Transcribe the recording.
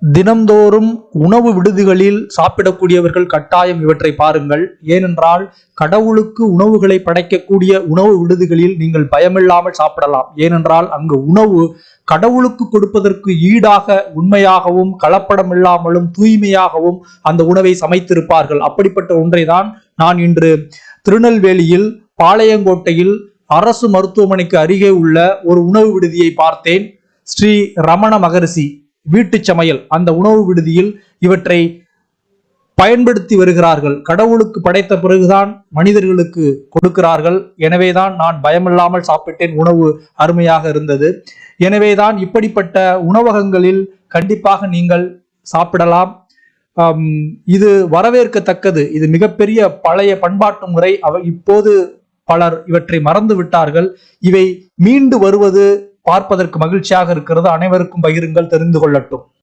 தினம்தோறும் உணவு விடுதிகளில் சாப்பிடக்கூடியவர்கள் கட்டாயம் இவற்றை பாருங்கள். ஏனென்றால் கடவுளுக்கு உணவுகளை படைக்கக்கூடிய உணவு விடுதிகளில் நீங்கள் பயமில்லாமல் சாப்பிடலாம். ஏனென்றால் அங்கு உணவு கடவுளுக்கு கொடுப்பதற்கு ஈடாக உண்மையாகவும் கலப்படம் இல்லாமலும் தூய்மையாகவும் அந்த உணவை சமைத்திருப்பார்கள். அப்படிப்பட்ட ஒன்றை தான் நான் இன்று திருநெல்வேலியில் பாளையங்கோட்டையில் அரசு மருத்துவமனைக்கு அருகே உள்ள ஒரு உணவு விடுதியை பார்த்தேன். ஸ்ரீ ரமண மகரிஷி வீட்டு சமையல் அந்த உணவு விடுதியில் இவற்றை பயன்படுத்தி வருகிறார்கள். கடவுளுக்கு படைத்த பிறகுதான் மனிதர்களுக்கு கொடுக்கிறார்கள். எனவேதான் நான் பயமில்லாமல் சாப்பிட்டேன். உணவு அருமையாக இருந்தது. எனவேதான் இப்படிப்பட்ட உணவகங்களில் கண்டிப்பாக நீங்கள் சாப்பிடலாம். இது வரவேற்கத்தக்கது. இது மிகப்பெரிய பழைய பண்பாட்டு முறை. இப்போது பலர் இவற்றை மறந்து விட்டார்கள். இவை மீண்டு வருவது பார்ப்பதற்கு மகிழ்ச்சியாக இருக்கிறது. அனைவருக்கும் பகிருங்கள், தெரிந்து கொள்ளட்டும்.